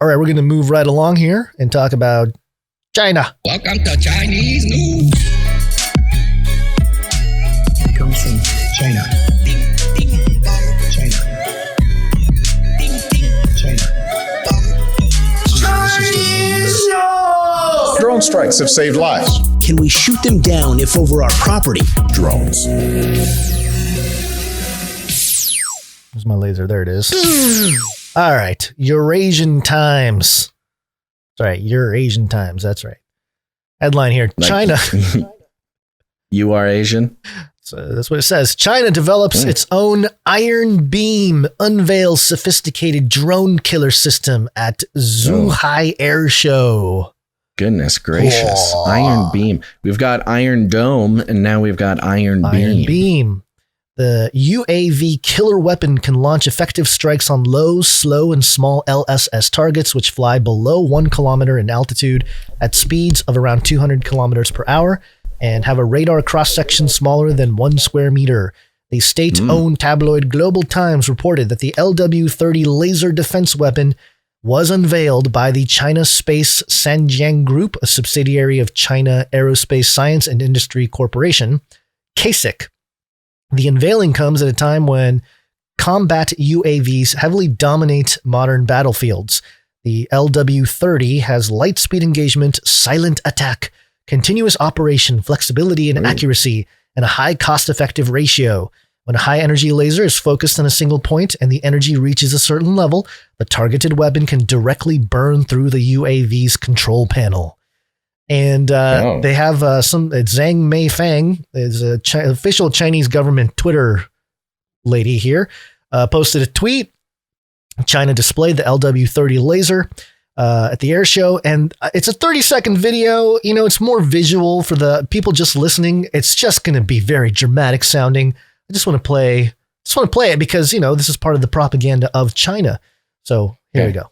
All right, we're going to move right along here and talk about China. Welcome to Chinese news. It comes from China. China. China. Drone strikes have saved lives. Can we shoot them down if over our property? Drones. Where's my laser? There it is. All right. Eurasian Times. Sorry, Eurasian Times. That's right. Headline here. China. You are Asian? So that's what it says. China develops its own Iron Beam, unveils sophisticated drone killer system at Zhuhai Air Show. Goodness gracious. Whoa. Iron Beam. We've got Iron Dome, and now we've got Iron Beam. Iron Beam. The UAV killer weapon can launch effective strikes on low, slow, and small LSS targets, which fly below 1 kilometer in altitude at speeds of around 200 kilometers per hour and have a radar cross-section smaller than 1 square meter. The state-owned tabloid Global Times reported that the LW-30 laser defense weapon was unveiled by the China Space Sanjiang Group, a subsidiary of China Aerospace Science and Industry Corporation, CASIC. The unveiling comes at a time when combat UAVs heavily dominate modern battlefields. The LW-30 has light speed engagement, silent attack, continuous operation, flexibility and accuracy, and a high cost-effective ratio. When a high-energy laser is focused on a single point and the energy reaches a certain level, the targeted weapon can directly burn through the UAV's control panel. And they have Zhang Mei Fang is a official Chinese government Twitter lady here, posted a tweet. China displayed the LW-30 laser at the air show, and it's a 30-second video. You know, it's more visual for the people just listening. It's just going to be very dramatic sounding. I just want to play it because, you know, this is part of the propaganda of China. So here we go.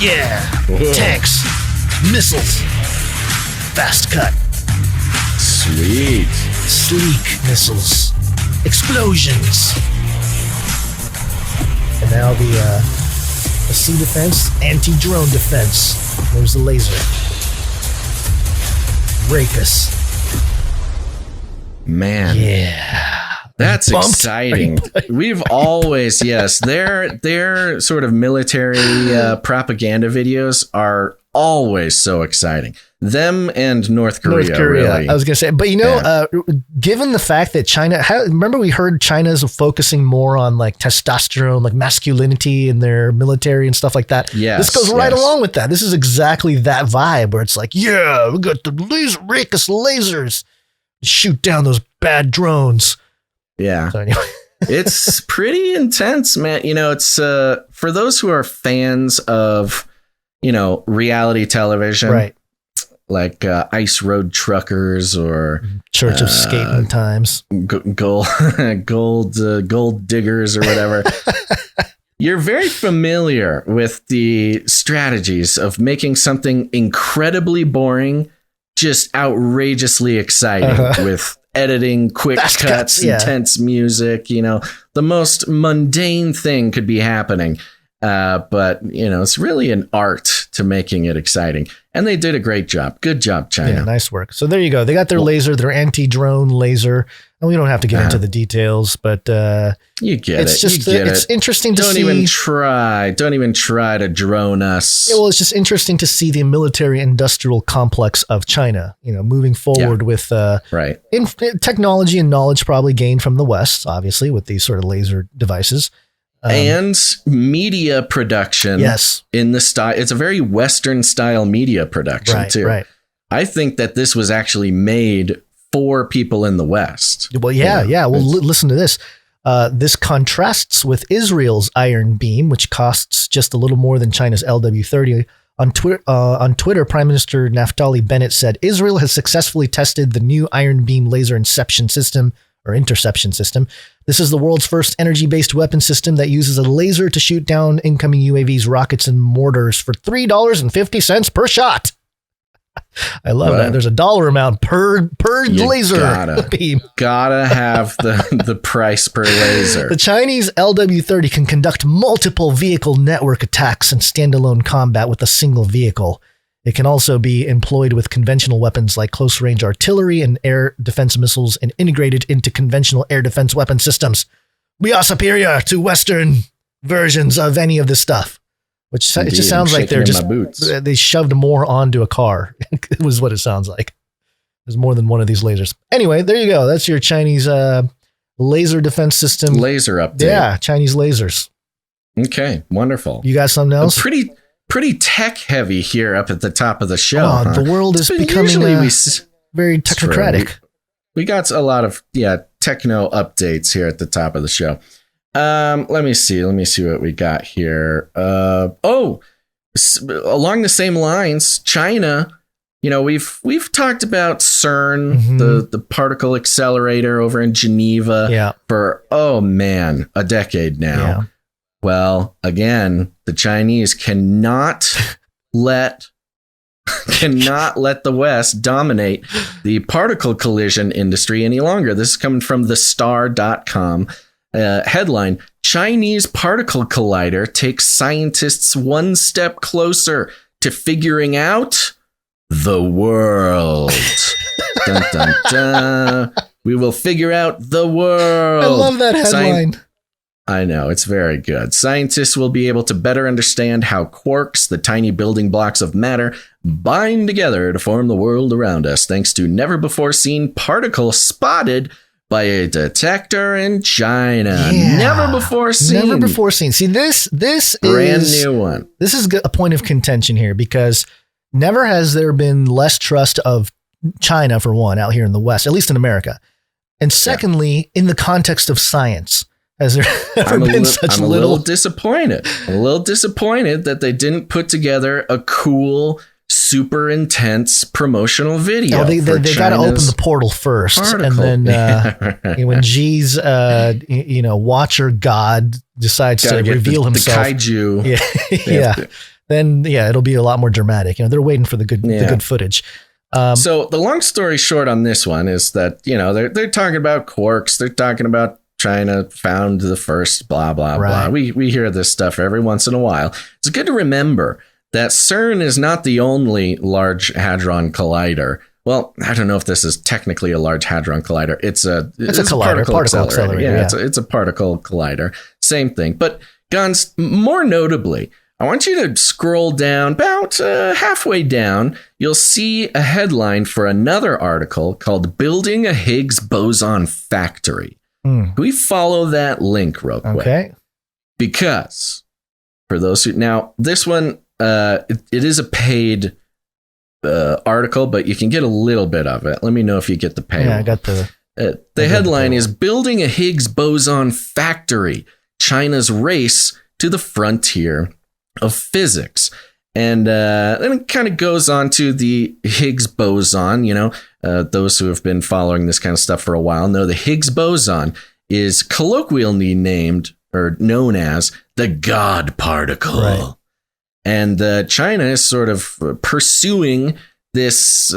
Yeah, tanks, missiles, fast cut, Sweet. sleek missiles, explosions, and now the sea defense, anti-drone defense. There's the laser. Rapus. Man. Yeah. That's Bumped. exciting. We've always, yes, their sort of military propaganda videos are always so exciting. Them and North Korea. Really. I was going to say, but you know, given the fact that China, remember we heard China's focusing more on like testosterone, like masculinity in their military and stuff like that. Yes, this goes right along with that. This is exactly that vibe where it's like, yeah, we got the Rapus lasers, shoot down those bad drones. Yeah. So anyway. It's pretty intense, man. You know, it's for those who are fans of, you know, reality television, Right. Like Ice Road Truckers or Church of Skating Times, gold diggers or whatever. You're very familiar with the strategies of making something incredibly boring, just outrageously exciting with editing, quick cuts, intense music. You know, the most mundane thing could be happening. But, you know, it's really an art to making it exciting. And they did a great job. Good job, China. Yeah, nice work. So there you go. They got their laser, their anti-drone laser. And we don't have to get into the details, but you get it's it. just it's interesting to see. Don't even try to drone us. Yeah, well, it's just interesting to see the military-industrial complex of China, you know, moving forward with technology and knowledge probably gained from the West, obviously, with these sort of laser devices. And media production in the style. It's a very Western style media production too. Right. I think that this was actually made for people in the West. Well, yeah. Well, listen to this. This contrasts with Israel's Iron Beam, which costs just a little more than China's LW-30. On Twitter, Prime Minister Naftali Bennett said, Israel has successfully tested the new Iron Beam laser interception system. This is the world's first energy-based weapon system that uses a laser to shoot down incoming UAVs, rockets, and mortars for $3.50 per shot. I love that. There's a dollar amount per laser beam. Gotta have the price per laser. The Chinese LW-30 can conduct multiple vehicle network attacks and standalone combat with a single vehicle. It can also be employed with conventional weapons like close-range artillery and air defense missiles and integrated into conventional air defense weapon systems. We are superior to Western versions of any of this stuff. Which it just sounds like they shoved more onto a car. It was what it sounds like. There's more than one of these lasers. Anyway, there you go. That's your Chinese laser defense system. Laser update. Yeah, Chinese lasers. Okay, wonderful. You got something else? Pretty tech heavy here up at the top of the show. Oh, the world is becoming very technocratic. We got a lot of techno updates here at the top of the show. Let me see what we got here. Along the same lines, China, we've talked about CERN, the particle accelerator over in Geneva for, a decade now. Yeah. Well, again, the Chinese cannot let the West dominate the particle collision industry any longer. This is coming from thestar.com. Headline, Chinese particle collider takes scientists one step closer to figuring out the world. Dun, dun, dun. We will figure out the world. I love that headline. I know, it's very good. Scientists will be able to better understand how quarks, the tiny building blocks of matter, bind together to form the world around us, thanks to never-before-seen particles spotted by a detector in China. Yeah. Never before seen. See, this brand is new one. This is a point of contention here because never has there been less trust of China, for one, out here in the West, at least in America. And secondly, in the context of science, has there ever been such little? I'm a little disappointed. I'm a little disappointed that they didn't put together a cool, super intense promotional video. They got to open the portal first, particle. And then when Xi's watcher god decides to reveal himself, the kaiju, then it'll be a lot more dramatic. They're waiting for the good footage. So the long story short on this one is that they're talking about quarks, they're talking about China found the first blah blah blah. We hear this stuff every once in a while. It's good to remember that CERN is not the only Large Hadron Collider. Well, I don't know if this is technically a Large Hadron Collider. It's a particle accelerator. Yeah. It's a particle collider. Same thing. But Guns, more notably, I want you to scroll down about halfway down. You'll see a headline for another article called Building a Higgs Boson Factory. Can we follow that link real quick? Okay. Because for those who now, this one, it is a paid article, but you can get a little bit of it. Let me know if you get the pay. Yeah, I got the headline is Building a Higgs Boson Factory, China's Race to the Frontier of Physics. And then it kind of goes on to the Higgs boson. Those who have been following this kind of stuff for a while know the Higgs boson is colloquially named or known as the God particle. Right. And China is sort of pursuing this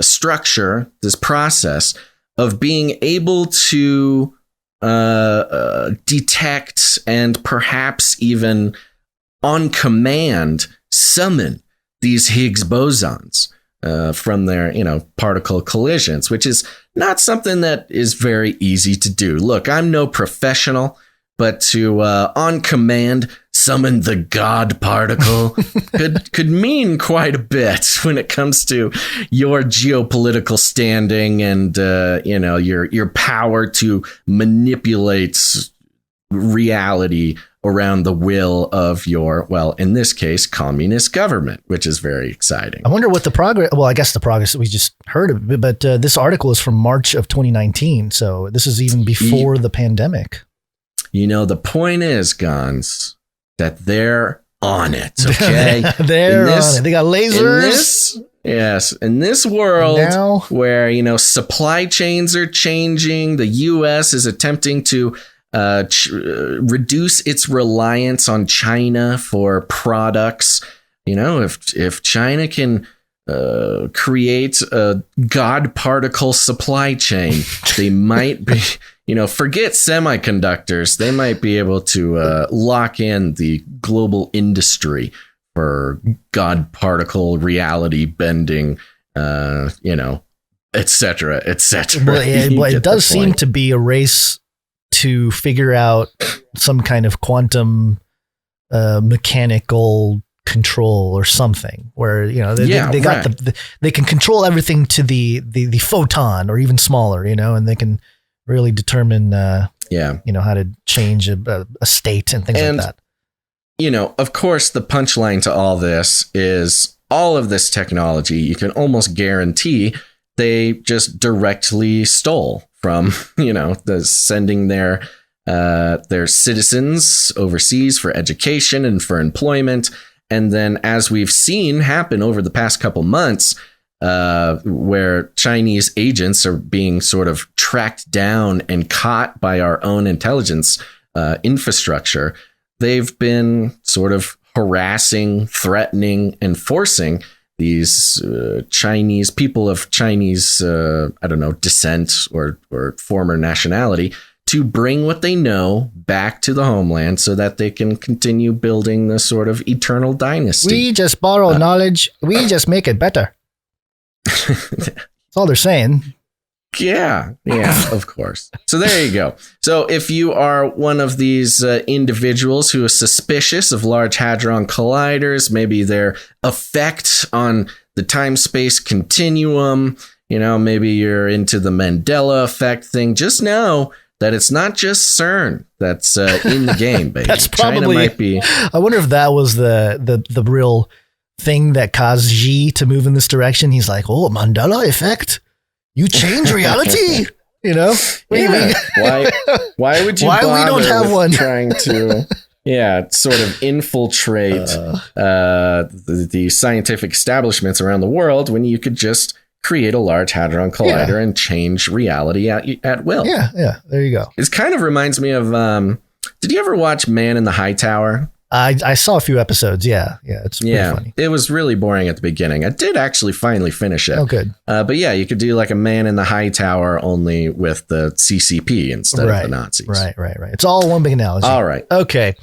structure, this process of being able to detect and perhaps even on command summon these Higgs bosons from their, particle collisions, which is not something that is very easy to do. Look, I'm no professional, but to on command summon the God particle could mean quite a bit when it comes to your geopolitical standing and your power to manipulate reality around the will of your, well, in this case, communist government, which is very exciting. I wonder what the progress, well, I guess the progress that we just heard of, but this article is from March of 2019. So this is even before the pandemic. The point is, Guns, that they're on it, okay? They're on it. They got lasers. In this world now, where, supply chains are changing, the U.S. is attempting to reduce its reliance on China for products. If China can create a God particle supply chain. They might be, forget semiconductors. They might be able to lock in the global industry for God particle reality bending, et cetera, et cetera. Well, it does seem to be a race to figure out some kind of quantum mechanical control or something where they got they can control everything to the photon or even smaller, and they can really determine how to change a state and things like that. Of course, the punchline to all this is all of this technology, you can almost guarantee they just directly stole from, sending their citizens overseas for education and for employment. And then, as we've seen happen over the past couple months, where Chinese agents are being sort of tracked down and caught by our own intelligence infrastructure, they've been sort of harassing, threatening, and forcing these Chinese people of Chinese, descent or former nationality to bring what they know back to the homeland so that they can continue building the sort of eternal dynasty. We just borrow knowledge. We just make it better. That's all they're saying. Yeah, of course. So there you go. So if you are one of these individuals who is suspicious of Large Hadron Colliders, maybe their effect on the time-space continuum, maybe you're into the Mandela effect thing, just know that it's not just CERN that's in the game, baby. That's probably, China might be. I wonder if that was the real thing that caused Xi to move in this direction. He's like, oh, Mandela effect? You change reality, Yeah. Why would you? Why we don't have one? Trying to, sort of infiltrate the scientific establishments around the world when you could just create a Large Hadron Collider and change reality at will. Yeah. There you go. It kind of reminds me of. Did you ever watch Man in the High Tower? I saw a few episodes. Yeah. It's pretty funny. It was really boring at the beginning. I did actually finally finish it. Oh, good. But you could do like a Man in the High Tower only with the CCP instead of the Nazis. Right. It's all one big analogy. All right. Okay.